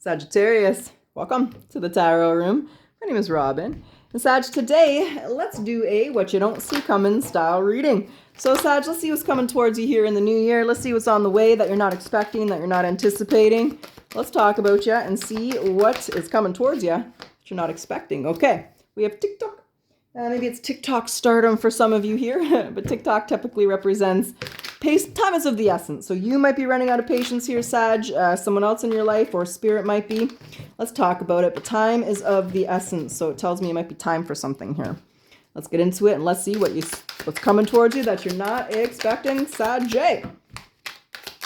Sagittarius, welcome to the Tarot Room. My name is Robyn. And Sag, today, let's do a what you don't see coming style reading. So Sag, let's see what's coming towards you here in the new year. Let's see what's on the way that you're not expecting, that you're not anticipating. Let's talk about you and see what is coming towards you that you're not expecting. Okay, we have TikTok. Maybe it's TikTok stardom for some of you here, but TikTok typically represents time is of the essence. So you might be running out of patience here, Sag. Someone else in your life or spirit might be. Let's talk about it. But time is of the essence. So it tells me it might be time for something here. Let's get into it and let's see what's coming towards you that you're not expecting, Sag. And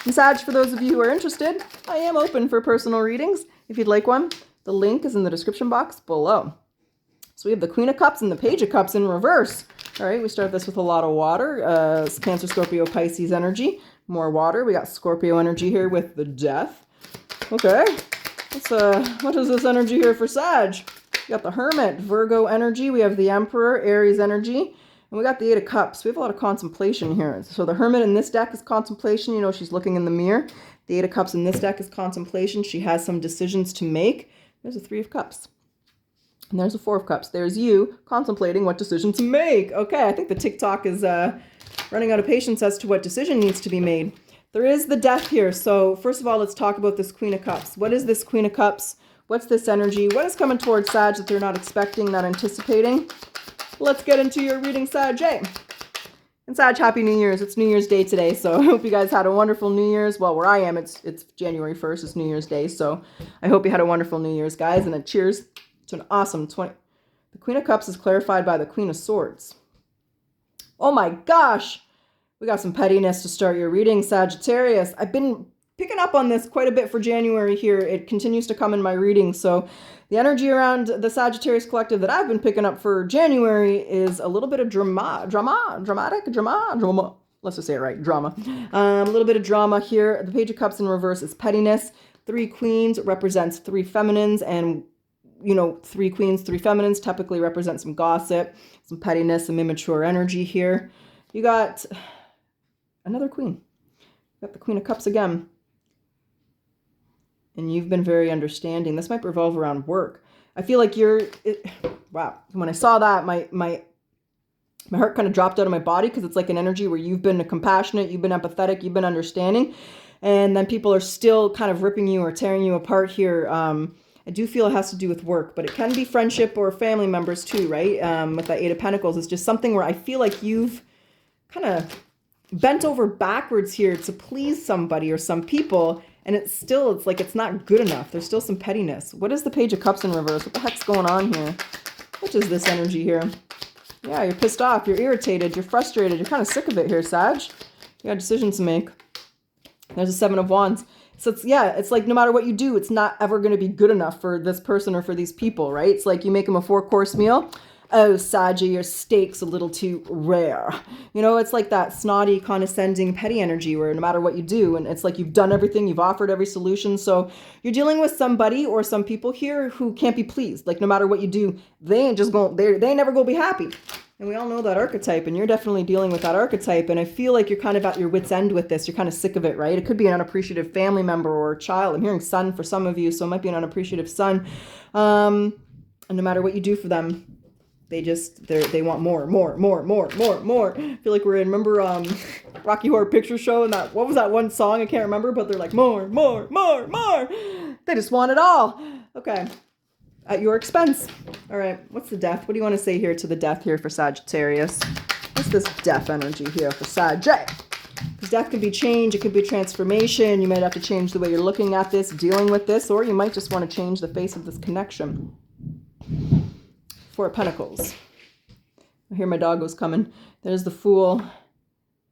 Sag, for those of you who are interested, I am open for personal readings. If you'd like one, the link is in the description box below. So we have the Queen of Cups and the Page of Cups in reverse. All right, we start this with a lot of water. Cancer, Scorpio, Pisces energy. More water. We got Scorpio energy here with the Death. Okay. What is this energy here for Sag? We got the Hermit, Virgo energy. We have the Emperor, Aries energy. And we got the Eight of Cups. We have a lot of contemplation here. So the Hermit in this deck is contemplation. You know, she's looking in the mirror. The Eight of Cups in this deck is contemplation. She has some decisions to make. There's a Three of Cups. And there's a Four of Cups. There's you contemplating what decision to make. Okay, I think the TikTok is running out of patience as to what decision needs to be made. There is the Death here. So first of all, let's talk about this Queen of Cups. What is this Queen of Cups? What's this energy? What is coming towards Sag that they're not expecting, not anticipating? Let's get into your reading, Sag. And Sag, Happy New Year's. It's New Year's Day today, so I hope you guys had a wonderful New Year's. Well, where I am, it's January 1st. It's New Year's Day, so I hope you had a wonderful New Year's, guys, and a cheers to an awesome 20. The Queen of Cups is clarified by the Queen of Swords. Oh my gosh. We got some pettiness to start your reading, Sagittarius. I've been picking up on this quite a bit for January here. It continues to come in my reading. So the energy around the Sagittarius collective that I've been picking up for January is a little bit of drama. Let's just say it right, drama. A little bit of drama here. The Page of Cups in reverse is pettiness. Three Queens represents three feminines, and you know, three queens, three feminines typically represent some gossip, some pettiness, some immature energy here. You got another queen. You got the Queen of Cups again. And you've been very understanding. This might revolve around work. I feel like wow. When I saw that, my heart kind of dropped out of my body because it's like an energy where you've been compassionate, you've been empathetic, you've been understanding. And then people are still kind of ripping you or tearing you apart here. I do feel it has to do with work, but it can be friendship or family members too, right? With that Eight of Pentacles, it's just something where I feel like you've kind of bent over backwards here to please somebody or some people, and it's like it's not good enough. There's still some pettiness. What is the Page of Cups in reverse? What the heck's going on here? What is this energy here? Yeah, you're pissed off, you're irritated, you're frustrated, you're kind of sick of it here, Sag. You got decisions to make. There's a Seven of Wands. So it's like no matter what you do, it's not ever going to be good enough for this person or for these people, right? It's like you make them a 4-course meal. Oh, Sag, your steak's a little too rare. You know, it's like that snotty, condescending, petty energy where no matter what you do, and it's like you've done everything, you've offered every solution. So you're dealing with somebody or some people here who can't be pleased. Like no matter what you do, they ain't never gonna be happy. And we all know that archetype, and you're definitely dealing with that archetype. And I feel like you're kind of at your wit's end with this. You're kind of sick of it, right? It could be an unappreciative family member or a child. I'm hearing son for some of you, so it might be an unappreciative son. And no matter what you do for them, they want more. I feel like we're in, remember Rocky Horror Picture Show, and what was that one song? I can't remember, but they're like, more. They just want it all. Okay. At your expense. All right. What's the Death? What do you want to say here to the Death here for Sagittarius? What's this Death energy here for Sag? Because Death can be change. It could be transformation. You might have to change the way you're looking at this, dealing with this, or you might just want to change the face of this connection. Four of Pentacles. I hear my doggos coming. There's the Fool,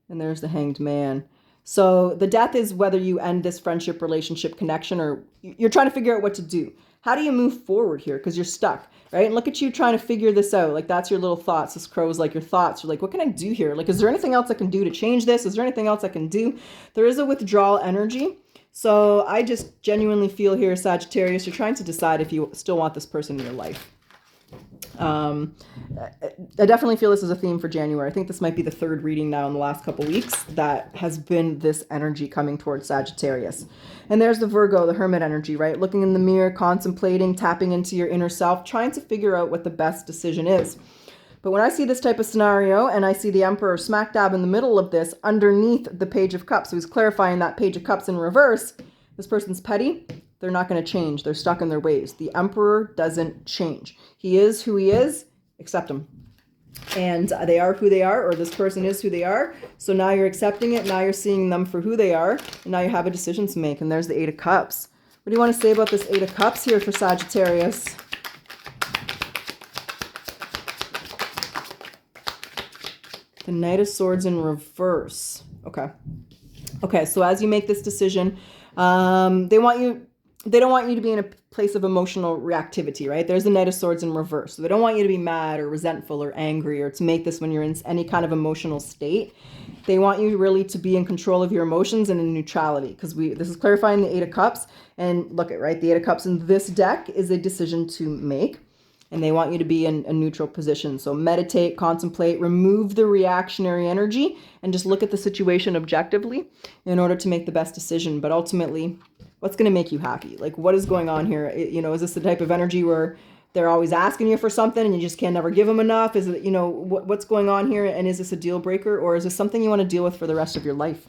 and there's the Hanged Man. So the Death is whether you end this friendship, relationship, connection, or you're trying to figure out what to do. How do you move forward here? Because you're stuck, right? And look at you trying to figure this out. Like that's your little thoughts. This crow is like your thoughts. You're like, what can I do here? Like, is there anything else I can do to change this? Is there anything else I can do? There is a withdrawal energy. So I just genuinely feel here, Sagittarius, you're trying to decide if you still want this person in your life. I definitely feel this is a theme for January. I think this might be the third reading now in the last couple weeks that has been this energy coming towards Sagittarius. And there's the Virgo, the hermit energy, right? Looking in the mirror, contemplating, tapping into your inner self, trying to figure out what the best decision is. But when I see this type of scenario and I see the Emperor smack dab in the middle of this underneath the Page of Cups, so he's clarifying that Page of Cups in reverse, this person's petty. They're not going to change. They're stuck in their ways. The Emperor doesn't change. He is who he is. Accept him. And they are who they are, or this person is who they are. So now you're accepting it. Now you're seeing them for who they are. And now you have a decision to make. And there's the Eight of Cups. What do you want to say about this Eight of Cups here for Sagittarius? The Knight of Swords in reverse. Okay. Okay, so as you make this decision, they don't want you to be in a place of emotional reactivity, right? There's the Knight of Swords in reverse. So they don't want you to be mad or resentful or angry or to make this when you're in any kind of emotional state. They want you really to be in control of your emotions and in neutrality, because this is clarifying the Eight of Cups. And look at, right, the Eight of Cups in this deck is a decision to make. And they want you to be in a neutral position. So meditate, contemplate, remove the reactionary energy, and just look at the situation objectively in order to make the best decision. But ultimately, what's going to make you happy? Like, what is going on here? Is this the type of energy where they're always asking you for something and you just can never give them enough? Is it, what's going on here? And is this a deal breaker, or is this something you want to deal with for the rest of your life?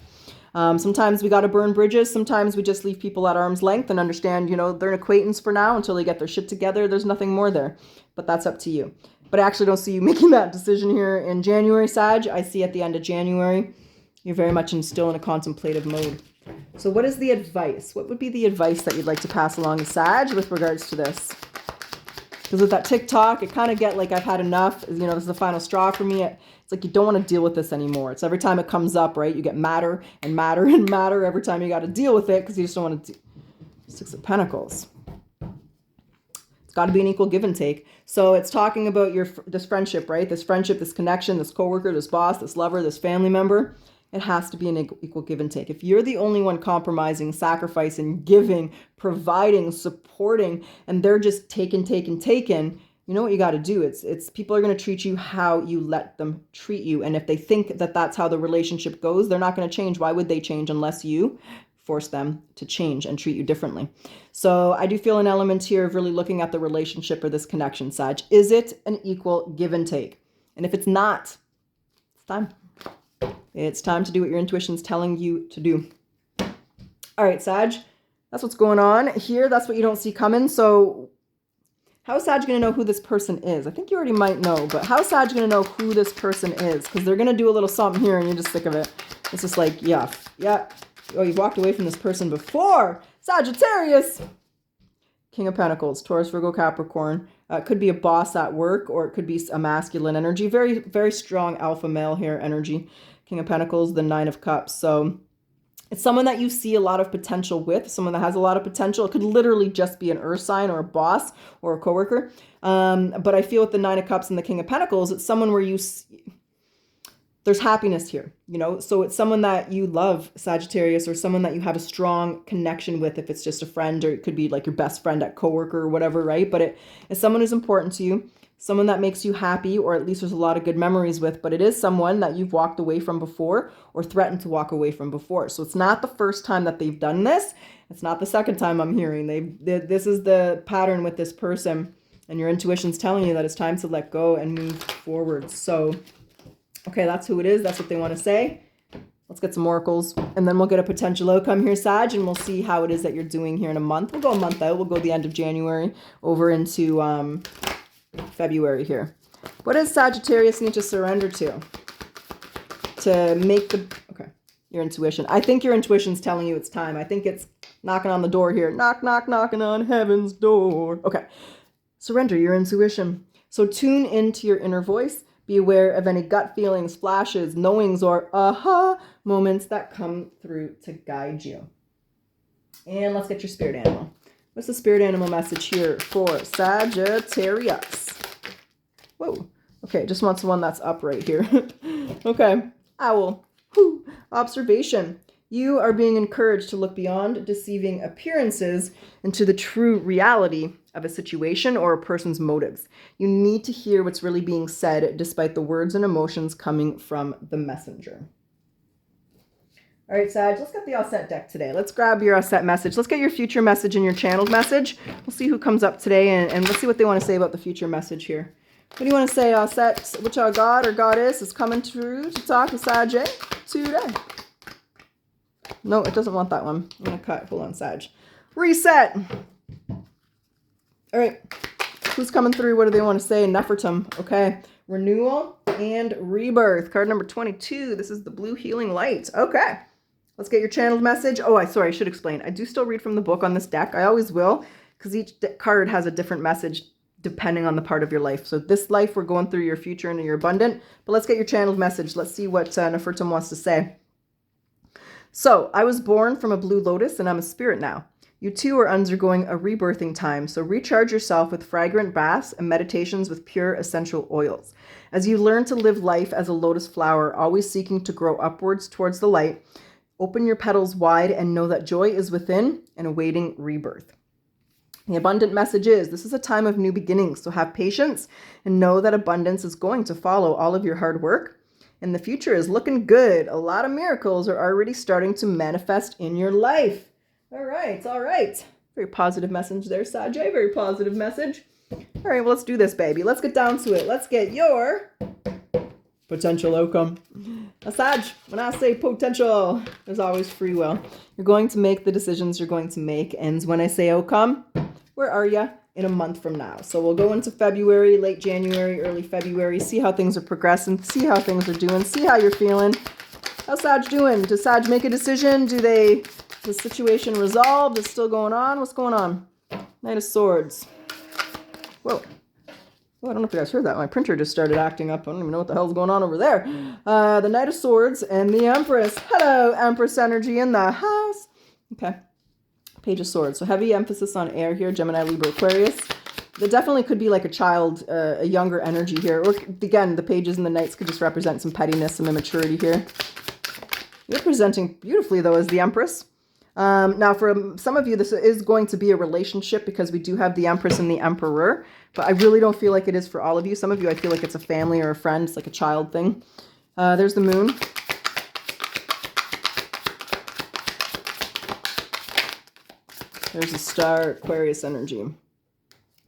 Sometimes we got to burn bridges. Sometimes we just leave people at arm's length and understand, they're an acquaintance for now until they get their shit together. There's nothing more there, but that's up to you. But I actually don't see you making that decision here in January, Sag. I see at the end of January, you're very much still in a contemplative mode. So what is the advice? What would be the advice that you'd like to pass along to Sag with regards to this? Because with that TikTok, it kind of get like, I've had enough. This is the final straw for me. It's like you don't want to deal with this anymore. It's every time it comes up, right? You get madder and madder and madder every time you got to deal with it because you just don't want to. Six of Pentacles. It's got to be an equal give and take. So it's talking about this friendship, right? This friendship, this connection, this coworker, this boss, this lover, this family member. It has to be an equal give and take. If you're the only one compromising, sacrificing, giving, providing, supporting, and they're just taking, you know what you got to do. It's people are going to treat you how you let them treat you. And if they think that that's how the relationship goes, they're not going to change. Why would they change unless you force them to change and treat you differently? So I do feel an element here of really looking at the relationship or this connection, Sag. Is it an equal give and take? And if it's not, it's time. It's time to do what your intuition's telling you to do. All right, Sag, that's what's going on here. That's what you don't see coming. So how is Sag going to know who this person is? I think you already might know, but how is Sag going to know who this person is? Because they're going to do a little something here and you're just sick of it. It's just like, yeah. Oh, you've walked away from this person before. Sagittarius. King of Pentacles, Taurus, Virgo, Capricorn. It could be a boss at work, or it could be a masculine energy. Very, very strong alpha male here energy. King of Pentacles, the Nine of Cups. So it's someone that you see a lot of potential with, someone that has a lot of potential. It could literally just be an earth sign or a boss or a coworker. But I feel with the Nine of Cups and the King of Pentacles, it's someone where there's happiness here, so it's someone that you love, Sagittarius, or someone that you have a strong connection with, if it's just a friend, or it could be like your best friend at coworker or whatever, right? But it's someone who's important to you, someone that makes you happy, or at least there's a lot of good memories with, but it is someone that you've walked away from before or threatened to walk away from before. So it's not the first time that they've done this. It's not the second time I'm hearing. This is the pattern with this person, and your intuition's telling you that it's time to let go and move forward. So okay, that's who it is. That's what they want to say. Let's get some oracles, and then we'll get a potential outcome here, Sag, and we'll see how it is that you're doing here in a month. We'll go a month out. We'll go the end of January over into February here. What does Sagittarius need to surrender to make your intuition? I think your intuition's telling you it's time. I think it's knocking on the door here. Knock, knock, knocking on heaven's door. Okay, surrender your intuition. So tune into your inner voice. Be aware of any gut feelings, flashes, knowings, or aha moments that come through to guide you. And let's get your spirit animal. What's the spirit animal message here for Sagittarius? Whoa. Okay, just wants one that's upright here. Okay. Owl. Whew. Observation. You are being encouraged to look beyond deceiving appearances into the true reality of a situation or a person's motives. You need to hear what's really being said despite the words and emotions coming from the messenger. All right, Sag, let's get the all set deck today. Let's grab your all set message. Let's get your future message and your channeled message. We'll see who comes up today, and let's see what they want to say about the future message here. What do you want to say, all set? Which our God or goddess is coming through to talk to Sag today? No, it doesn't want that one. I'm going to cut. Hold on, Sag. Reset. All right. Who's coming through? What do they want to say? Nefertum. Okay. Renewal and rebirth. Card number 22. This is the blue healing light. Okay. Let's get your channeled message. Oh, sorry, I should explain. I do still read from the book on this deck. I always will, because each card has a different message depending on the part of your life. So this life, we're going through your future and your abundant. But let's get your channeled message. Let's see what Nefertum wants to say. So, I was born from a blue lotus and I'm a spirit now. You too are undergoing a rebirthing time, so recharge yourself with fragrant baths and meditations with pure essential oils. As you learn to live life as a lotus flower, always seeking to grow upwards towards the light, open your petals wide and know that joy is within and awaiting rebirth. The abundant message is, this is a time of new beginnings, so have patience and know that abundance is going to follow all of your hard work. And the future is looking good. A lot of miracles are already starting to manifest in your life. All right, all right. Very positive message there, Sajay. Very positive message. All right, well, let's do this, baby. Let's get down to it. Let's get your potential outcome. Now, Sag, when I say potential, there's always free will. You're going to make the decisions you're going to make. And when I say outcome, where are you in a month from now? So we'll go into February, late January, early February, see how things are progressing, see how things are doing, see how you're feeling. How's Sag doing? Does Sag make a decision? The situation resolved? Is still going on? What's going on? Knight of Swords. Whoa. Oh, I don't know if you guys heard that. My printer just started acting up. I don't even know what the hell's going on over there. The Knight of Swords and the Empress. Hello, Empress energy in the house. Okay. Page of Swords. So heavy emphasis on air here. Gemini, Libra, Aquarius. There definitely could be like a child, a younger energy here. Or again, the pages and the knights could just represent some pettiness, some immaturity here. You're presenting beautifully, though, as the Empress. Now, for some of you, this is going to be a relationship because we do have the Empress and the Emperor. But I really don't feel like it is for all of you. Some of you, I feel like it's a family or a friend. It's like a child thing. There's the Moon. There's the Star, Aquarius energy.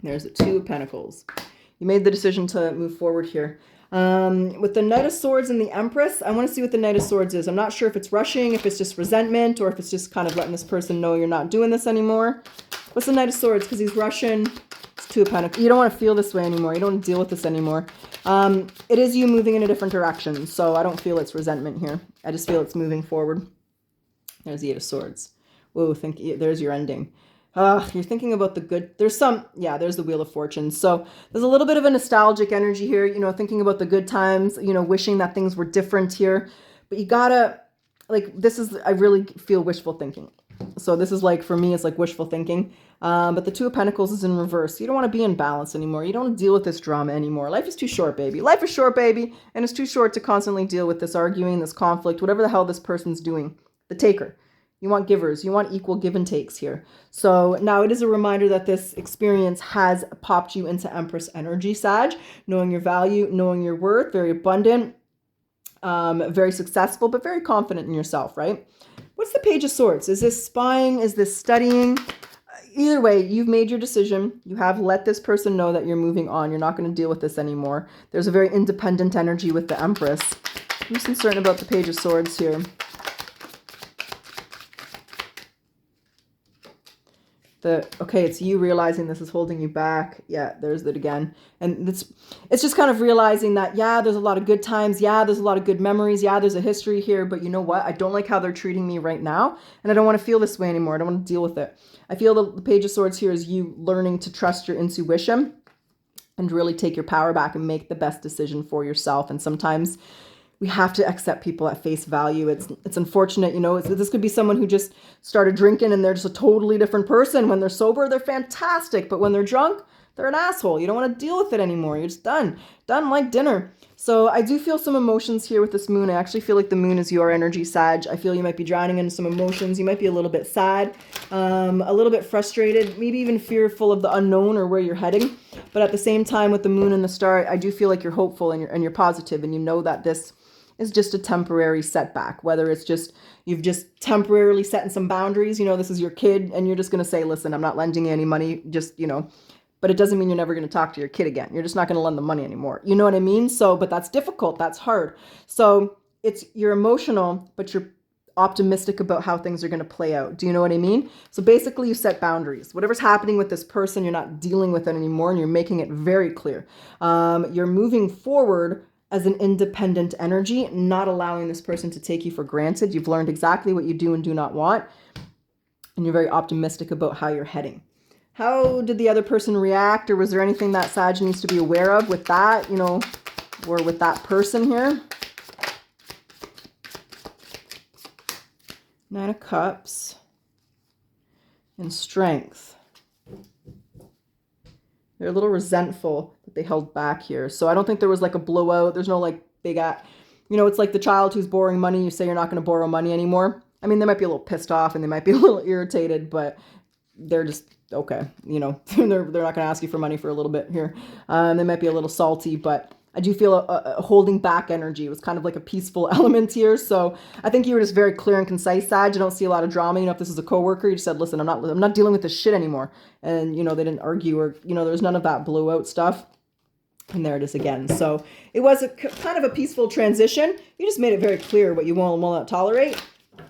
There's the Two of Pentacles. You made the decision to move forward here. With the Knight of Swords and the Empress, I want to see what the Knight of Swords is. I'm not sure if it's rushing, if it's just resentment, or if it's just kind of letting this person know you're not doing this anymore. What's the Knight of Swords? Because he's rushing. It's Two of Pentacles. You don't want to feel this way anymore. You don't want to deal with this anymore. It is you moving in a different direction, so I don't feel it's resentment here. I just feel it's moving forward. There's the Eight of Swords. Whoa, there's your ending. You're thinking about the good. There's the Wheel of Fortune. So there's a little bit of a nostalgic energy here, thinking about the good times, wishing that things were different here. But you gotta, I really feel wishful thinking. So this is like, for me, it's like wishful thinking. But the Two of Pentacles is in reverse. You don't want to be in balance anymore. You don't want to deal with this drama anymore. Life is too short, baby. Life is short, baby. And it's too short to constantly deal with this arguing, this conflict, whatever the hell this person's doing. The taker. You want givers. You want equal give and takes here. So now it is a reminder that this experience has popped you into Empress energy, Sag. Knowing your value, knowing your worth, very abundant, very successful, but very confident in yourself, right? What's the Page of Swords? Is this spying? Is this studying? Either way, you've made your decision. You have let this person know that you're moving on. You're not going to deal with this anymore. There's a very independent energy with the Empress. I'm just uncertain about the Page of Swords here. Okay, it's you realizing this is holding you back. Yeah, there's it again. And it's just kind of realizing that, yeah, there's a lot of good times. Yeah, there's a lot of good memories. Yeah, there's a history here. But you know what? I don't like how they're treating me right now. And I don't want to feel this way anymore. I don't want to deal with it. I feel the Page of Swords here is you learning to trust your intuition and really take your power back and make the best decision for yourself. And sometimes we have to accept people at face value. It's unfortunate, this could be someone who just started drinking and they're just a totally different person. When they're sober, they're fantastic. But when they're drunk, they're an asshole. You don't want to deal with it anymore. You're just done. Done like dinner. So I do feel some emotions here with this moon. I actually feel like the moon is your energy, Sag. I feel you might be drowning in some emotions. You might be a little bit sad, a little bit frustrated, maybe even fearful of the unknown or where you're heading. But at the same time, with the moon and the star, I do feel like you're hopeful and you're positive, and you know that this is just a temporary setback, whether it's just you've just temporarily set in some boundaries. You know, this is your kid and you're just going to say, listen, I'm not lending you any money, just, you know, but it doesn't mean you're never going to talk to your kid again. You're just not going to lend the money anymore. You know what I mean? So, but that's difficult. That's hard. So you're emotional, but you're optimistic about how things are going to play out. Do you know what I mean? So basically you set boundaries. Whatever's happening with this person, you're not dealing with it anymore, and you're making it very clear. You're moving forward as an independent energy, not allowing this person to take you for granted. You've learned exactly what you do and do not want, and you're very optimistic about how you're heading. How did the other person react, or was there anything that Sag needs to be aware of with that, you know, or with that person here? Nine of Cups and Strength. They're a little resentful that they held back here. So I don't think there was like a blowout. There's no like big, you know, it's like the child who's borrowing money. You say you're not going to borrow money anymore. I mean, they might be a little pissed off and they might be a little irritated, but they're just, okay, you know, they're not going to ask you for money for a little bit here. They might be a little salty, but I do feel a holding back energy. It was kind of like a peaceful element here. So I think you were just very clear and concise, Sag. I don't see a lot of drama. You know, if this is a coworker, you just said, listen, I'm not dealing with this shit anymore. And, you know, they didn't argue, or, you know, there's none of that blowout stuff. And there it is again. So it was a kind of a peaceful transition. You just made it very clear what you will and will not tolerate.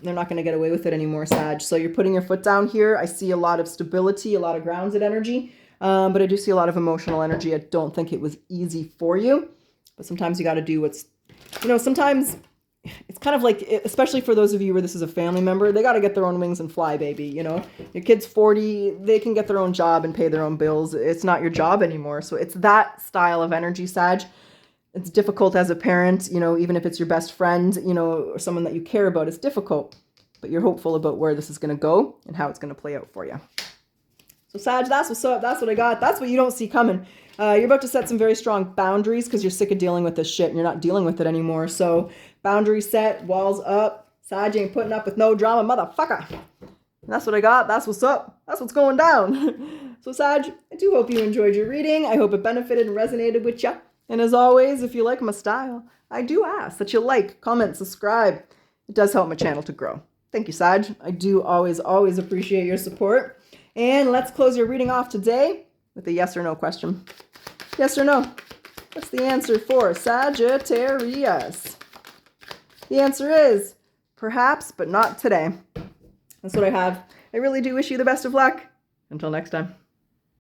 They're not going to get away with it anymore, Sag. So you're putting your foot down here. I see a lot of stability, a lot of grounded energy, but I do see a lot of emotional energy. I don't think it was easy for you, but sometimes you got to do what's, you know, sometimes it's kind of like, especially for those of you where this is a family member, they got to get their own wings and fly, baby. You know, your kid's 40, they can get their own job and pay their own bills. It's not your job anymore. So it's that style of energy, Sag. It's difficult as a parent, you know, even if it's your best friend, you know, or someone that you care about, it's difficult, but you're hopeful about where this is going to go and how it's going to play out for you. So Sag, that's what's up. That's what I got. That's what you don't see coming. You're about to set some very strong boundaries because you're sick of dealing with this shit and you're not dealing with it anymore. So boundaries set, walls up. Sag ain't putting up with no drama, motherfucker. And that's what I got. That's what's up. That's what's going down. So Sag, I do hope you enjoyed your reading. I hope it benefited and resonated with you. And as always, if you like my style, I do ask that you like, comment, subscribe. It does help my channel to grow. Thank you, Sag. I do always appreciate your support. And let's close your reading off today with a yes or no question. Yes or no? What's the answer for Sagittarius? The answer is perhaps, but not today. That's what I have. I really do wish you the best of luck. Until next time.